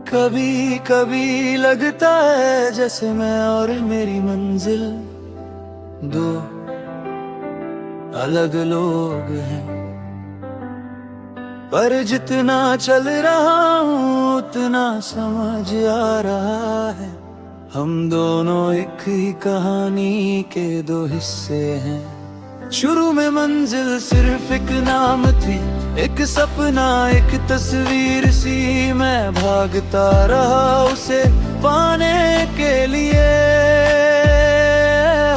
कभी कभी लगता है जैसे मैं और मेरी मंजिल दो अलग लोग हैं, पर जितना चल रहा हूँ उतना समझ आ रहा है हम दोनों एक ही कहानी के दो हिस्से हैं। शुरू में मंजिल सिर्फ एक नाम थी, एक सपना, एक तस्वीर सी। मैं भागता रहा उसे पाने के लिए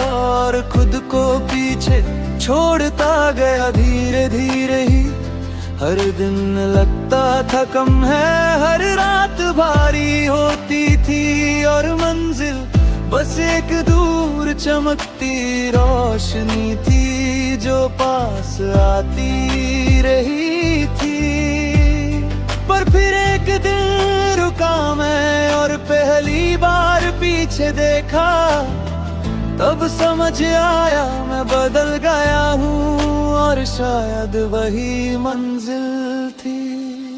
और खुद को पीछे छोड़ता गया धीरे धीरे ही। हर दिन लगता था कम है, हर रात भारी होती थी और मंजिल बस एक दूर चमकती रोशनी थी जो पास आती रही थी। पर फिर एक दिन रुका मैं और पहली बार पीछे देखा, तब समझ आया मैं बदल गया हूँ और शायद वही मंजिल थी।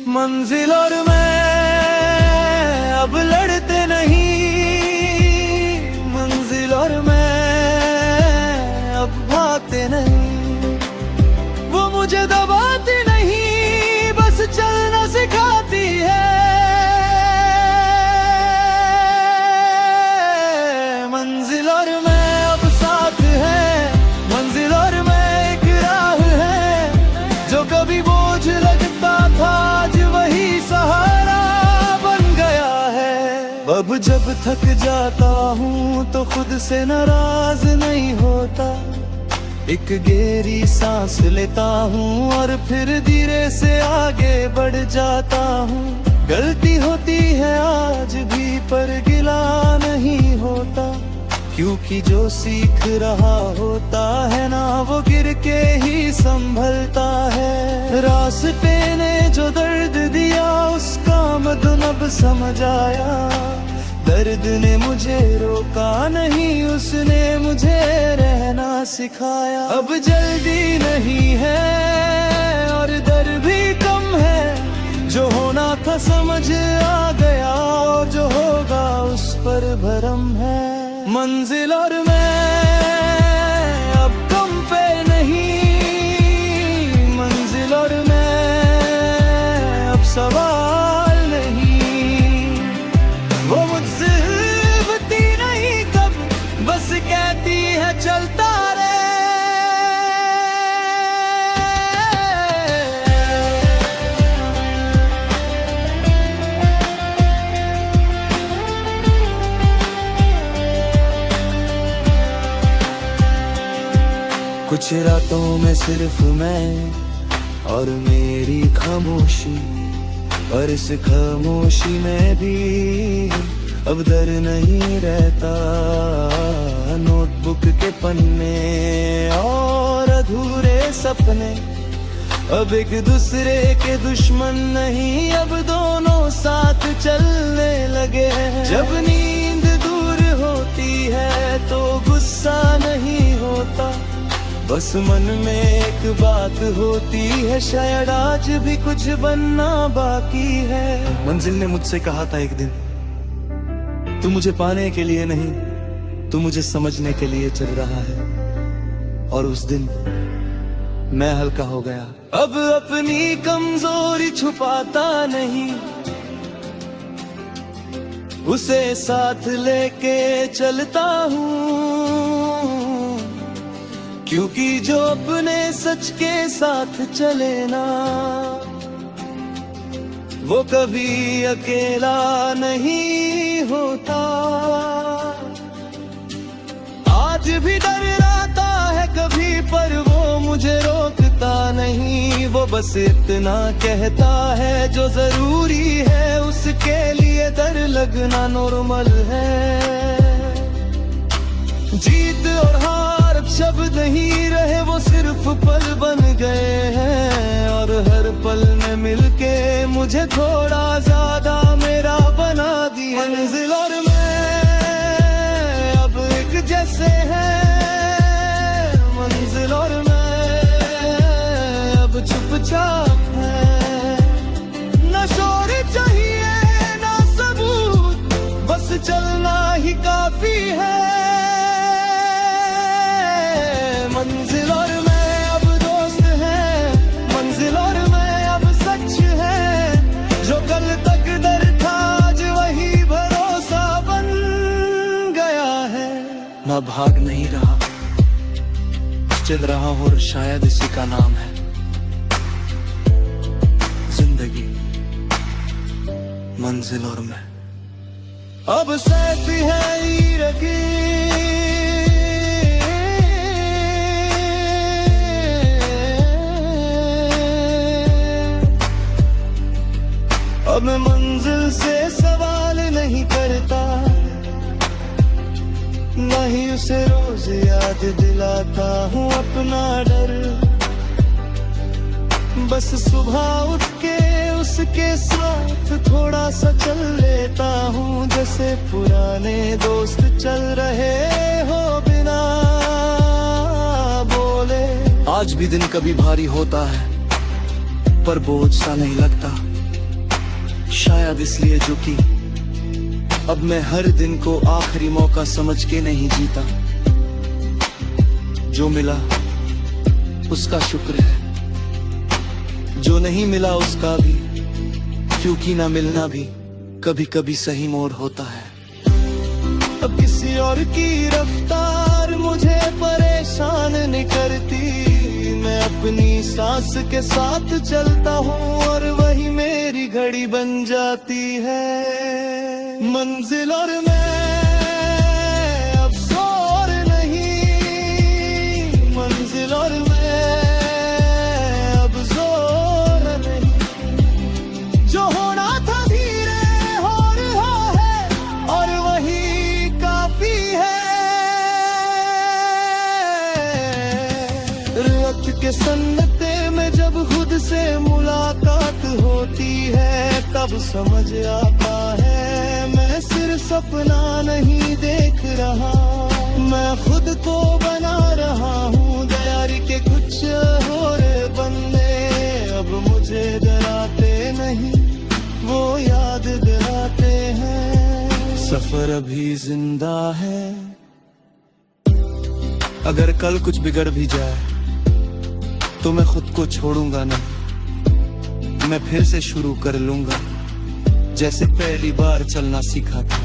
मंजिल और मैं अब लड़ते नहीं, मंजिल और मैं अब भागते नहीं। वो मुझे दबाती नहीं, बस चलना सिखाती है। मंजिल और मैं अब साथ है, मंजिल और मैं एक राह है। जो कभी बोझ लगता था आज वही सहारा बन गया है। अब जब थक जाता हूँ तो खुद से नाराज नहीं होता, एक गहरी सांस लेता हूँ और फिर धीरे से आगे बढ़ जाता हूँ। गलती होती है आज भी पर गिला नहीं होता, क्योंकि जो सीख रहा होता है ना वो गिर के ही संभलता है। रास्ते ने जो दर्द दिया उसका मतलब समझ आया, दर्द ने मुझे रोका नहीं, उसने मुझे रहना सिखाया। अब जल्दी नहीं है और डर भी कम है, जो होना था समझ आ गया और जो होगा उस पर भरम है। मंजिल और मैं अब कम पे नहीं, मंजिल और मैं अब सवाल नहीं। वो मुझसे हिलती नहीं कब, बस कहती है चलता रे। कुछ रातों में सिर्फ मैं और मेरी खामोशी, और इस खामोशी में भी अब डर नहीं रहता। नोटबुक के पन्ने और अधूरे सपने अब एक दूसरे के दुश्मन नहीं, अब दोनों साथ चलने लगे हैं। जब नींद दूर होती है तो गुस्सा नहीं होता, बस मन में एक बात होती है, शायद आज भी कुछ बनना बाकी है। मंजिल ने मुझसे कहा था एक दिन, तू मुझे पाने के लिए नहीं, तू मुझे समझने के लिए चल रहा है। और उस दिन मैं हल्का हो गया। अब अपनी कमजोरी छुपाता नहीं, उसे साथ लेके चलता हूँ, क्योंकि जो अपने सच के साथ चले ना वो कभी अकेला नहीं होता। आज भी डर आता है कभी पर वो मुझे रोकता नहीं, वो बस इतना कहता है जो जरूरी है, उसके लिए डर लगना नॉर्मल है। जीत और हार अब शब्द नहीं रहे, वो सिर्फ पल बन गए हैं, और हर पल में मिलके मुझे थोड़ा ज्यादा मेरा बना दिया। मंजिल और मैं अब एक जैसे हैं, मंजिल और मैं अब चुपचाप है। न शोर चाहिए न चलना ही काफी है। मंजिल और मैं अब दोस्त हैं, मंजिल और मैं अब सच है। जो कल तक डर था आज वही भरोसा बन गया है। मैं भाग नहीं रहा, चल रहा हूँ और शायद इसी का नाम है जिंदगी। मंजिल और मैं अब सहती है ईरगी, अब मैं मंजिल से सवाल नहीं करता, न ही उसे रोज याद दिलाता हूँ अपना डर। बस सुबह उठ के उसके साथ थोड़ा सा चल लेता हूँ, जैसे पुराने दोस्त चल रहे हो बिना बोले। आज भी दिन कभी भारी होता है पर बोझ सा नहीं लगता, शायद इसलिए जो कि अब मैं हर दिन को आखिरी मौका समझ के नहीं जीता। जो मिला उसका शुक्र है, जो नहीं मिला उसका भी, क्योंकि ना मिलना भी कभी कभी सही मोड़ होता है। अब किसी और की रफ्तार मुझे परेशान नहीं करती, मैं अपनी सांस के साथ चलता हूँ और वही मेरी घड़ी बन जाती है। मंजिल और मैं अब शोर नहीं, मंजिल और मैं अब जोर नहीं। जो होना था धीरे हो रहा है और वही काफी है। रुत के सन्नते में जब खुद से मुलाकात होती है तब समझ आता है मैं सिर्फ सपना नहीं देख रहा, मैं खुद को बना रहा हूँ। तैयारी के कुछ और बनने अब मुझे डराते नहीं, वो याद दिलाते हैं सफर अभी जिंदा है। अगर कल कुछ बिगड़ भी जाए तो मैं खुद को छोड़ूंगा नहीं, मैं फिर से शुरू कर लूंगा जैसे पहली बार चलना सीखा था।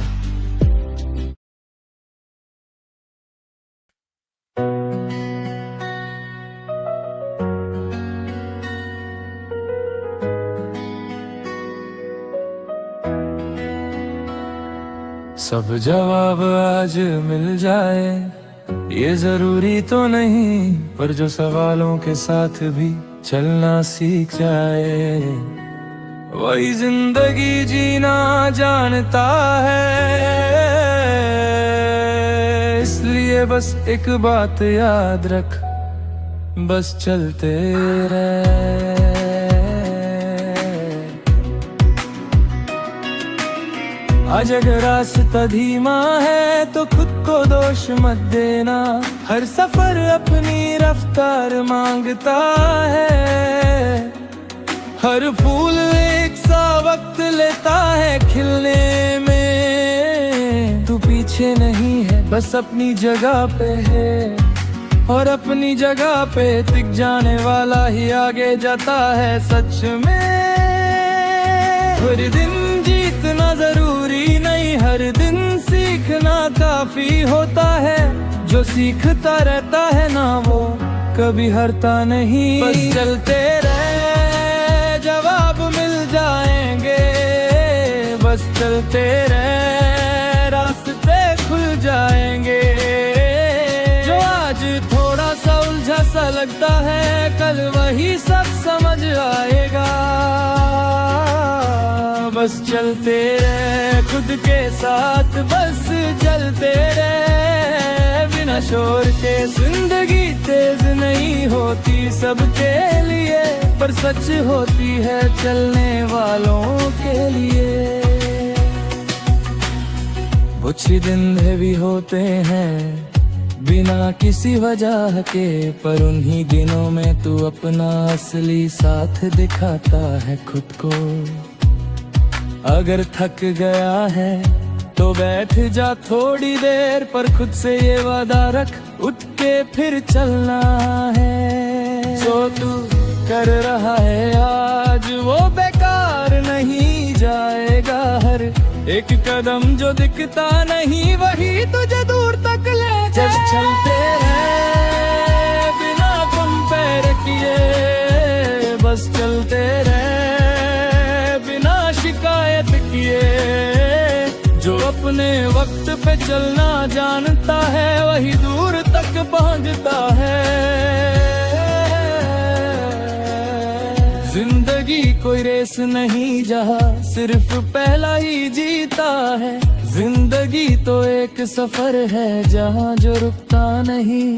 सब जवाब आज मिल जाए ये जरूरी तो नहीं, पर जो सवालों के साथ भी चलना सीख जाए वही जिंदगी जीना जानता है। इसलिए बस एक बात याद रख, बस चलते रहे। आज अगर रास्ता धीमा है तो खुद को दोष मत देना, हर सफर अपनी रफ्तार मांगता है। हर फूल एक सा वक्त लेता है खिलने में, तू पीछे नहीं है बस अपनी जगह पे है, और अपनी जगह पे टिक जाने वाला ही आगे जाता है। सच में हर दिन जीतना जरूरी नहीं, हर दिन सीखना काफी होता है। जो सीखता रहता है ना वो कभी हारता नहीं। बस चलते रहे जवाब मिल जाएंगे, बस चलते रहे रास्ते खुल जाएंगे। जो आज थोड़ा सा उलझा सा लगता है कल वही सब समझ आएगा। बस चलते रहे खुद के साथ, बस चलते रहे बिना शोर के। जिंदगी तेज नहीं होती सबके लिए, पर सच होती है चलने वालों के लिए। कुछ दिन भी होते हैं बिना किसी वजह के, पर उन्हीं दिनों में तू अपना असली साथ दिखाता है खुद को। अगर थक गया है तो बैठ जा थोड़ी देर, पर खुद से ये वादा रख, उठ के फिर चलना है। जो तू कर रहा है आज वो बेकार नहीं जाएगा। हर एक कदम जो दिखता नहीं वही तुझे दूर तक ले जाए। चलते रहे बिना कंपेयर किए, बस चलते रहे बिना शिकायत किए। जो अपने वक्त पे चलना जानता है वही दूर तक पहुंचता है। जिंदगी कोई रेस नहीं जहाँ सिर्फ पहला ही जीता है। जिंदगी तो एक सफर है जहाँ जो रुकता नहीं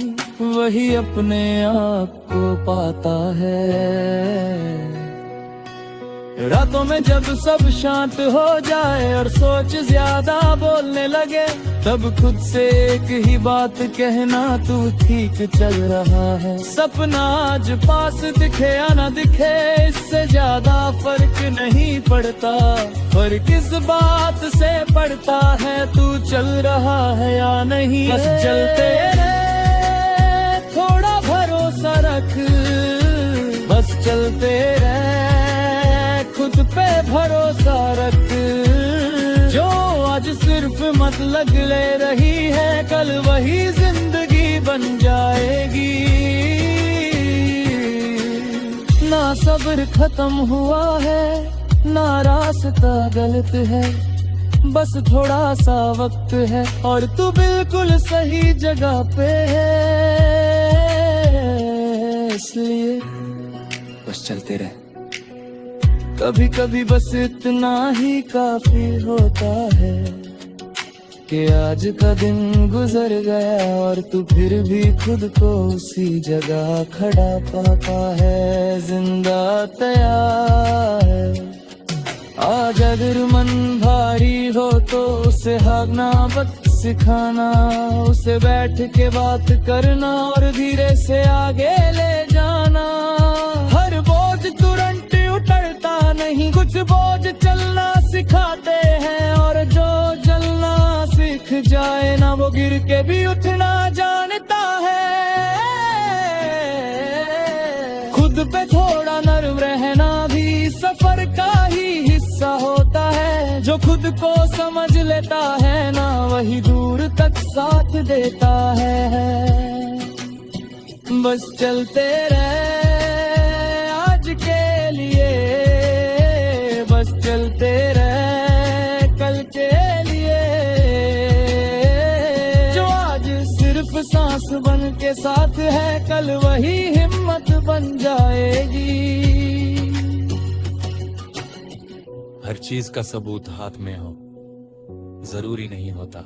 वही अपने आप को पाता है। रातों में जब सब शांत हो जाए और सोच ज्यादा बोलने लगे, तब खुद से एक ही बात कहना, तू ठीक चल रहा है। सपना आज पास दिखे या ना दिखे इससे ज्यादा फर्क नहीं पड़ता। फर्क इस बात से पड़ता है तू चल रहा है या नहीं। बस चलते रहे, थोड़ा भरोसा रख, बस चलते रहे, खुद पे भरोसा रख। जो आज सिर्फ मतलब ले रही है कल वही जिंदगी बन जाएगी। ना सब्र खत्म हुआ है ना रास्ता गलत है, बस थोड़ा सा वक्त है और तू बिल्कुल सही जगह पे है। इसलिए बस चलते रहे। कभी कभी बस इतना ही काफी होता है कि आज का दिन गुजर गया और तू फिर भी खुद को उसी जगह खड़ा पाता है। जिंदा तैयार है आज अगर मन भारी हो तो उसे हारना मत सिखाना। उसे बैठ के बात करना और धीरे से आगे ले जाना। हर बोझ तुरंत उतरता नहीं, कुछ बोझ चलना सिखाते हैं और जो चलना सीख जाए ना वो गिर के भी उठना जानता है। खुद पे थोड़ा नर्म रहना भी सफर का ही हिस्सा होता है। जो खुद को समझ लेता है ना वही दूर तक साथ देता है। बस चलते रहे आज के लिए, बस चलते रहे कल के लिए। जो आज सिर्फ सांस बन के साथ है कल वही हिम्मत बन जाएगी। हर चीज का सबूत हाथ में हो जरूरी नहीं होता।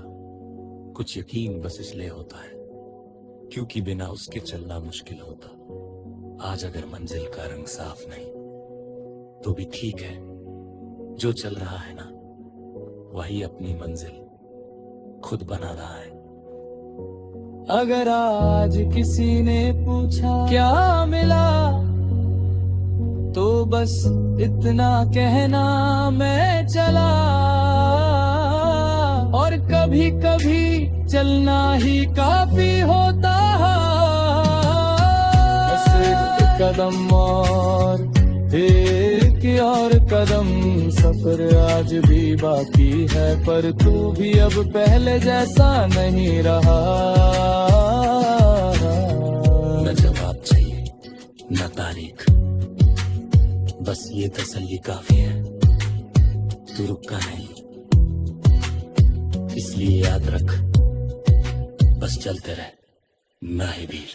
कुछ यकीन बस इसलिए होता है क्योंकि बिना उसके चलना मुश्किल होता। आज अगर मंजिल का रंग साफ नहीं तो भी ठीक है, जो चल रहा है ना वही अपनी मंजिल खुद बना रहा है। अगर आज किसी ने पूछा क्या मिला तो बस इतना कहना मैं चला। और कभी कभी चलना ही काफी होता है। बस एक कदम और एक और कदम, सफर आज भी बाकी है पर तू भी अब पहले जैसा नहीं रहा। न जवाब चाहिए न तारीख, बस ये तसल्ली काफी है तू रुका नहीं। इसलिए याद रख बस चलते रहे ना ही वीर।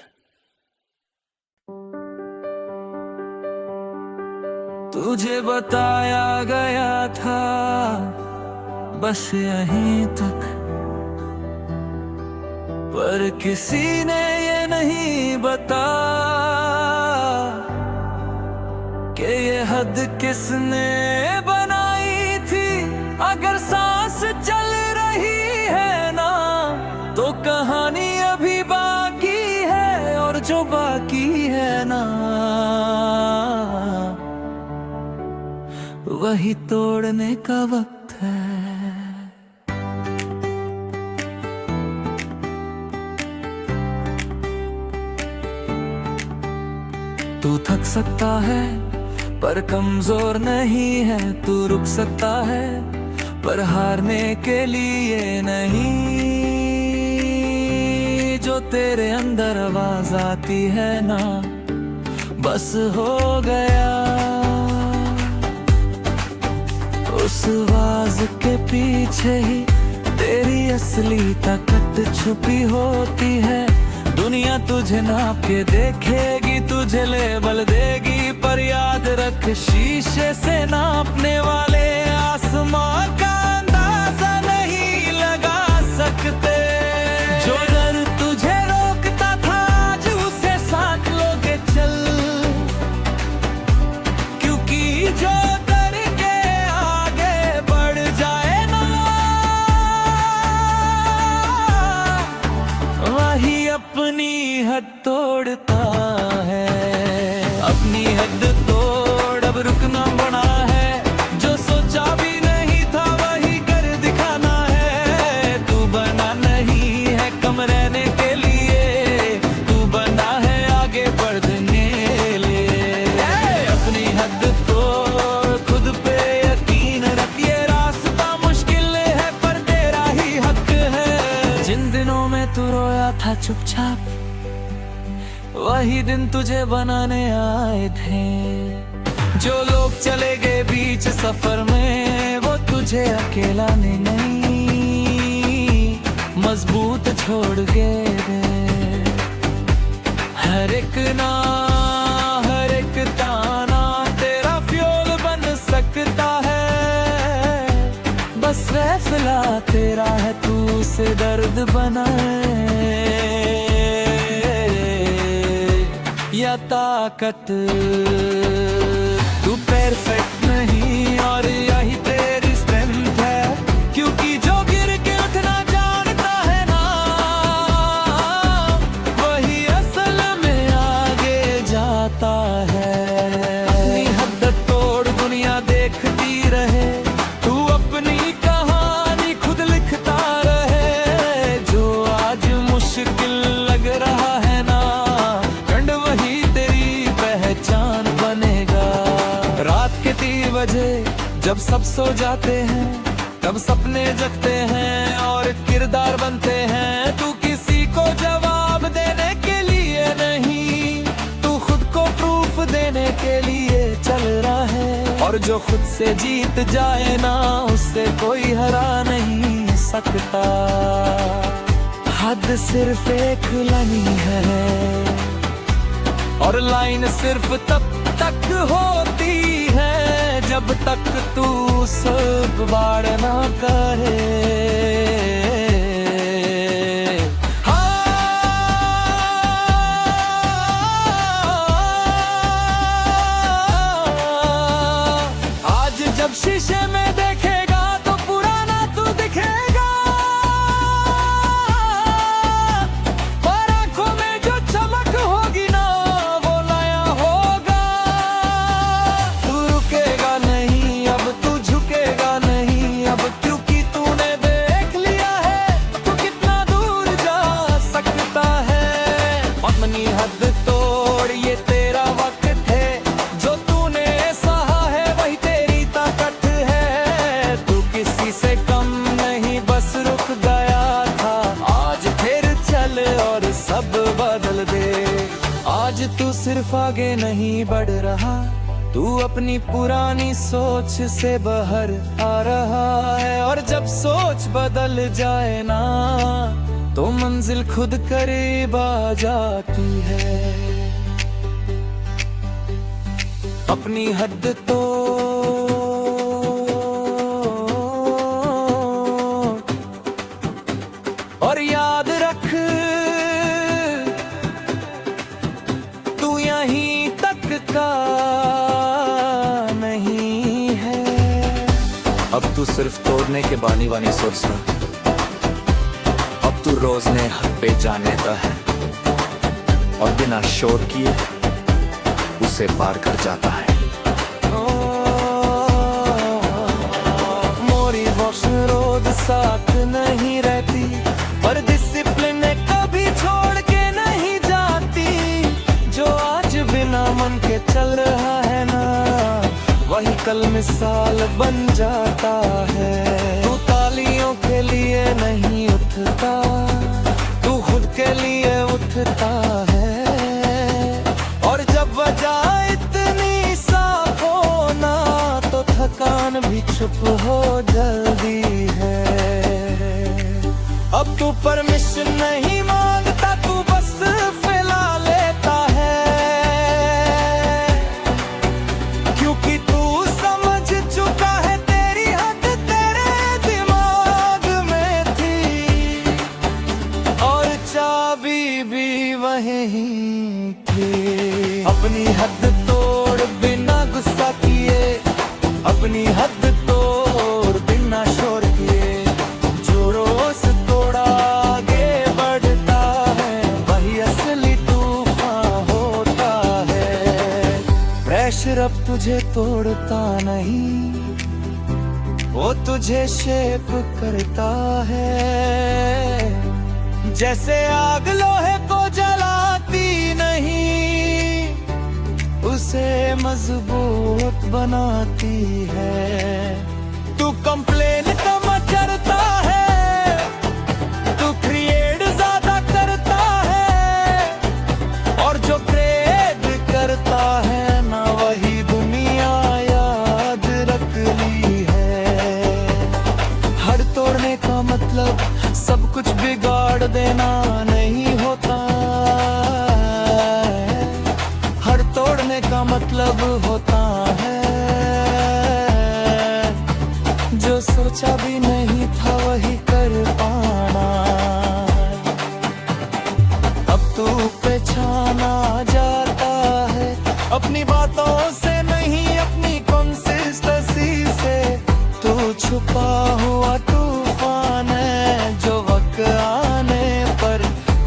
तुझे बताया गया था बस यहीं तक, पर किसी ने ये नहीं बताया कि ये हद किसने बनाई थी। अगर सांस चल रही है ना तो कहानी अभी बाकी है, और जो बाकी है ना वही तोड़ने का वक्त है। तू थक सकता है पर कमजोर नहीं है, तू रुक सकता है पर हारने के लिए नहीं। जो तेरे अंदर आवाज आती है ना, बस हो गया। उस आवाज के पीछे ही तेरी असली ताकत छुपी होती है। दुनिया तुझे नाप के देखेगी, तुझे लेबल देगी, पर याद रख शीशे से नापने वाले आसमां का अंदाजा नहीं लगा सकते। जो डर तुझे रोकता था आज उसे साथ लोगे चल, क्योंकि जो डर के आगे बढ़ जाए ना, वही अपनी हद तोड़ता है। अपनी हद तोड़, अब रुकना बना है। जो सोचा भी नहीं था वही कर दिखाना है। तू बना नहीं है कम रहने के लिए, तू बना है आगे बढ़ने लिए। अपनी हद तोड़, खुद पे यकीन रख, ये रास्ता मुश्किल है पर तेरा ही हक है। जिन दिनों में तू रोया था चुपचाप, वही दिन तुझे बनाने आए थे। जो लोग चले गए बीच सफर में, वो तुझे अकेला ने नहीं मजबूत छोड़ गए। हर एक ना, हर एक ताना तेरा फ्यूल बन सकता है। बस फैसला तेरा है, तू उसे दर्द बनाए या ताकत। तू परफेक्ट नहीं और यही तेरी स्ट्रेंथ है, क्योंकि जो गिर के उठना जानता है ना, वही असल में आगे जाता है। अपनी हद तोड़, दुनिया देखती रहे, तू अपनी कहानी खुद लिखता रहे। जो आज मुश्किल लग रहा है ना, वही तेरी पहचान बनेगा। रात के 3 बजे जब सब सो जाते हैं, तब सपने जगते हैं और किरदार बनते हैं। तू किसी को जवाब देने के लिए नहीं, तू खुद को प्रूफ देने के लिए चल रहा है। और जो खुद से जीत जाए ना, उससे कोई हरा नहीं सकता। हद सिर्फ एक लाइन है और लाइन सिर्फ तब तक होती है जब तक तू सब बाड़ ना करे। आज जब शीशे में देखेगा तो पुराना तू दिखेगा, पर आंखों में जो चमक होगी ना, वो नया होगा। तू रुकेगा नहीं अब, तू झुकेगा नहीं अब, क्योंकि तूने देख लिया है तू कितना दूर जा सकता है। अपनी हद तोड़, ये तेरा वक्त है। जो तूने सहा है वही तेरी ताकत है। तू किसी से कम नहीं, बस रुक गया था। आज फिर चल और सब बदल दे। आज तू सिर्फ आगे नहीं बढ़ रहा, तू अपनी पुरानी सोच से बाहर आ रहा है। और जब सोच बदल जाए ना, तो मंजिल खुद करीब आ जाती है। अपनी हद तो और याद रख, तू यहीं तक का नहीं है। अब तू सिर्फ तोड़ने के बानी वानी सोचना, अब तू रोज ने हद पे जाने देता है और बिना शोर किए उसे पार कर जाता है। मोरी वॉश रोज साथ नहीं रहती, पर डिसिप्लिन कभी छोड़ के नहीं जाती। जो आज बिना मन कल मिसाल बन जाता है। तू तालियों के लिए नहीं उठता, तू खुद के लिए उठता है। और जब वजह इतनी साफ हो ना, तो थकान भी चुप हो जल्दी है। अब तू परमिशन नहीं मांगता, तू बस फैला लेता है। क्योंकि तू समझ चुका है तेरी हद तेरे दिमाग में थी, और चाबी भी वहीं थी। अपनी हद तोड़ बिना गुस्सा किए, अपनी हद तोड़ बिना शोर किए। जो रोज थोड़ा आगे बढ़ता है, वही असली तूफान होता है। प्रेशर अब तुझे तोड़ता नहीं, वो तुझे शेप करता है। जैसे आग लोहे को जलाती नहीं, उसे मजबूत बनाती है। तू कंप्लेन कम करता है, तू क्रिएट ज्यादा करता है। और जो क्रिएट करता है ना, वही दुनिया याद रख ली है। हर तोड़ने का मतलब सब कुछ बिगाड़ देना नहीं होता। हर तोड़ने का मतलब होता है, जो सोचा भी नहीं था वही कर पाना। अब तू पहचाना जाता है अपनी बातों से नहीं, अपनी कंसिस्टेंसी से। तू छुपा हुआ तूफान है, जो वक्त आने पर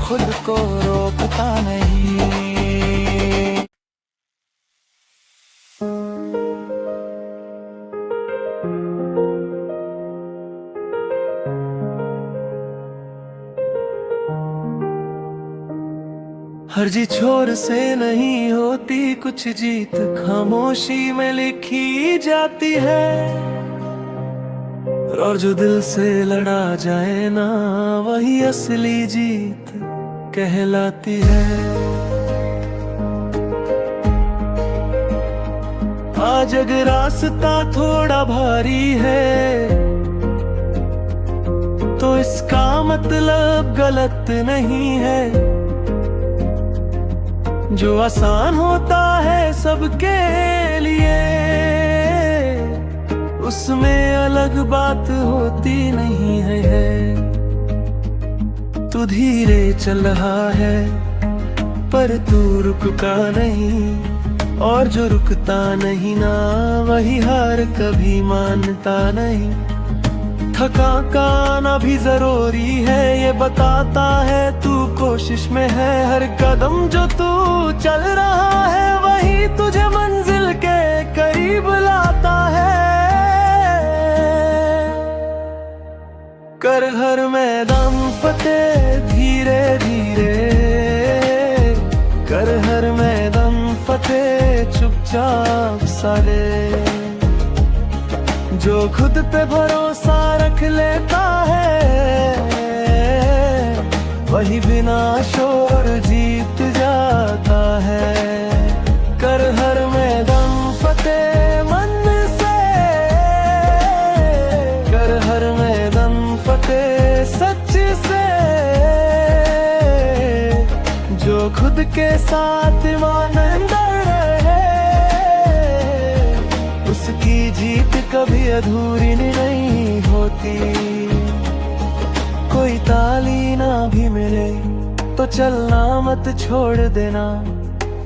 खुद को रोकता नहीं। हर जी छोर से नहीं होती कुछ जीत, खामोशी में लिखी जाती है। और जो दिल से लड़ा जाए ना, वही असली जीत कहलाती है। आज अगर रास्ता थोड़ा भारी है, तो इसका मतलब गलत नहीं है। जो आसान होता है सबके लिए, उसमें अलग बात होती नहीं है। तू धीरे चल रहा है, पर तू रुकता नहीं। और जो रुकता नहीं ना, वही हार कभी मानता नहीं। थका का आना भी जरूरी है, ये बताता है तू कोशिश में है। हर कदम जो तू चल रहा है, वही तुझे मंजिल के करीब लाता है। कर हर मैदान फतेह धीरे धीरे, कर हर मैदान फतेह चुपचाप सारे। जो खुद पे भरोसा रख लेता है, वही बिना शोर जीत जाता है। कर हर मैदान फतेह मन से, कर हर मैदान फतेह सच से। जो खुद के साथ ईमानदार रहे, उसकी जीत कभी अधूरी नहीं होती। कोई ताली ना भी मिले तो चलना मत छोड़ देना,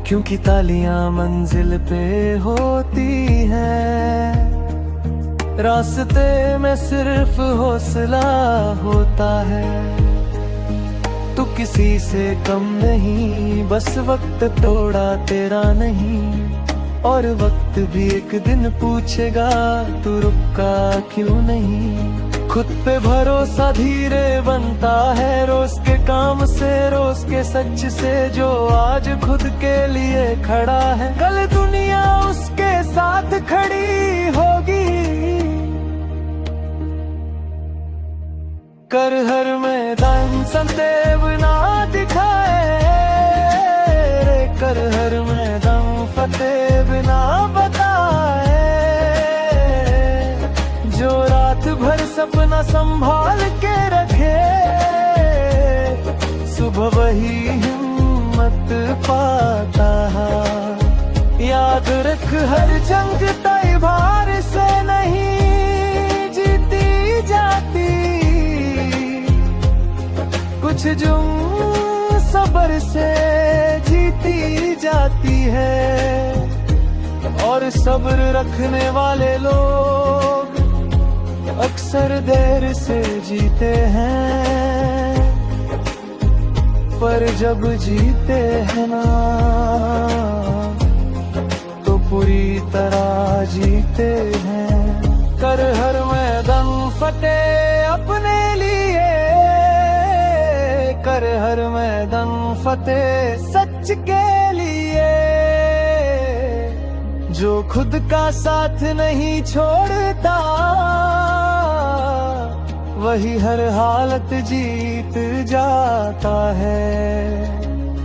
क्योंकि तालियां मंजिल पे होती हैं। रास्ते में सिर्फ हौसला होता है, तू किसी से कम नहीं, बस वक्त तोड़ा तेरा नहीं। और वक्त भी एक दिन पूछेगा तू रुका क्यों नहीं। खुद पे भरोसा धीरे बनता है, रोज के काम से, रोज के सच से। जो आज खुद के लिए खड़ा है, कल दुनिया उसके साथ खड़ी होगी। कर हर मैदान संदेव ना दिखाए रे, कर हर मैदान फतेह बिना बताए। जो रात भर सपना संभाल के रखे, सुबह वही हिम्मत पाता है। याद रख हर जंग तैवार से नहीं जीती जाती, कुछ जुम सब्र से जीती जाती है। और सब्र रखने वाले लोग अक्सर देर से जीते हैं, पर जब जीते हैं ना तो पूरी तरह जीते हैं। कर हर मैदान फतेह अपने लिए, कर हर मैदान फतेह सच के लिए। जो खुद का साथ नहीं छोड़ता, वही हर हालत जीत जाता है।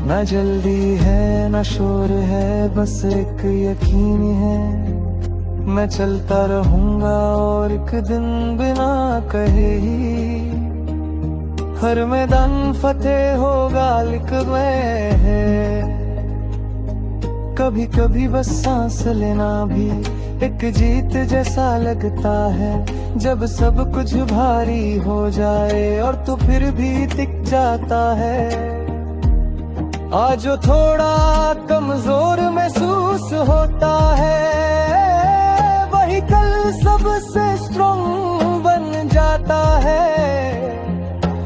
न जल्दी है न शोर है, बस एक यकीन है, मैं चलता रहूंगा और एक दिन बिना कहे ही। हर मैदान फतेह होगा लिख में है। कभी कभी बस सांस लेना भी एक जीत जैसा लगता है, जब सब कुछ भारी हो जाए और तो फिर भी टिक जाता है। आज जो थोड़ा कमजोर महसूस होता है, वही कल सबसे स्ट्रॉन्ग बन जाता है।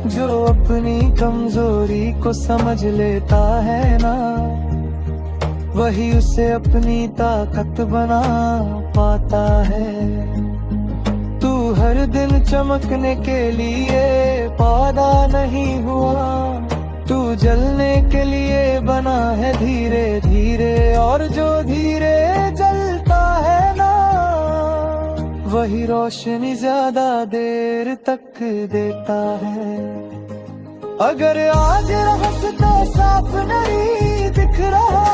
जो अपनी कमजोरी को समझ लेता है ना, वही उसे अपनी ताकत बना पाता है। तू हर दिन चमकने के लिए पैदा नहीं हुआ, तू जलने के लिए बना है धीरे धीरे। और जो धीरे जलता है ना, वही रोशनी ज्यादा देर तक देता है। अगर आज रास्ता साफ नहीं दिख रहा,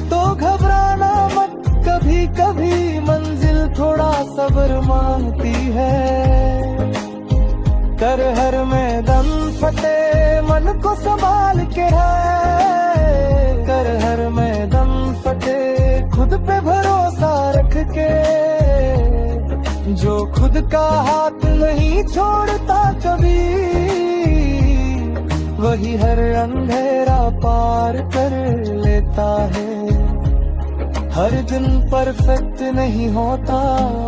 तो घबराना मत, कभी कभी मंजिल थोड़ा सब्र मांगती है। कर हर मैदान फतेह मन को संभाल के है, कर हर मैदान फतेह खुद पे भरोसा रख के। जो खुद का हाथ नहीं छोड़ता कभी, वही हर अंधेरा पार कर लेता है। हर दिन परफेक्ट नहीं होता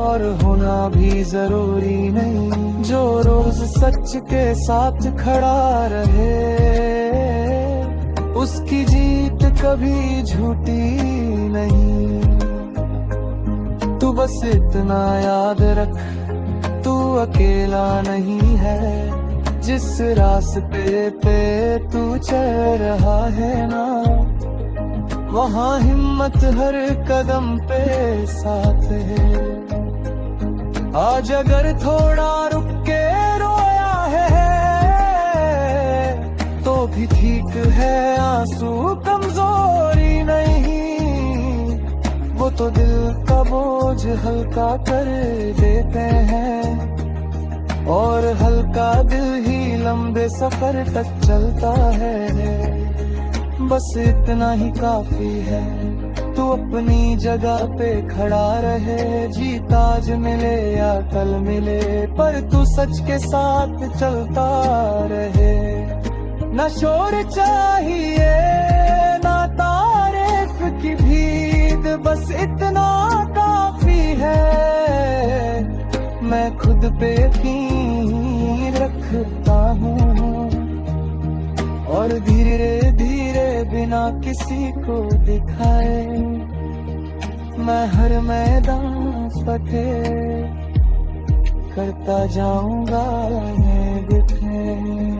और होना भी जरूरी नहीं। जो रोज सच के साथ खड़ा रहे, उसकी जीत कभी झूठी नहीं। तू बस इतना याद रख, तू अकेला नहीं है। जिस रास्ते पे तू चल रहा है ना, वहाँ हिम्मत हर कदम पे साथ है। आज अगर थोड़ा रुक के रोया है, तो भी ठीक है, आंसू कमजोरी नहीं। वो तो दिल का बोझ हल्का कर देते हैं, और हल्का दिल ही लंबे सफर तक चलता है। बस इतना ही काफी है, तू अपनी जगह पे खड़ा रहे। जीत आज मिले या कल मिले, पर तू सच के साथ चलता रहे। न शोर चाहिए ना तारीफ की भीड़, बस इतना काफी है। मैं खुद पे यकीन रखता हूँ, और धीरे धीरे बिना किसी को दिखाए, मैं हर मैदान फतेह करता जाऊंगा ये दिखे।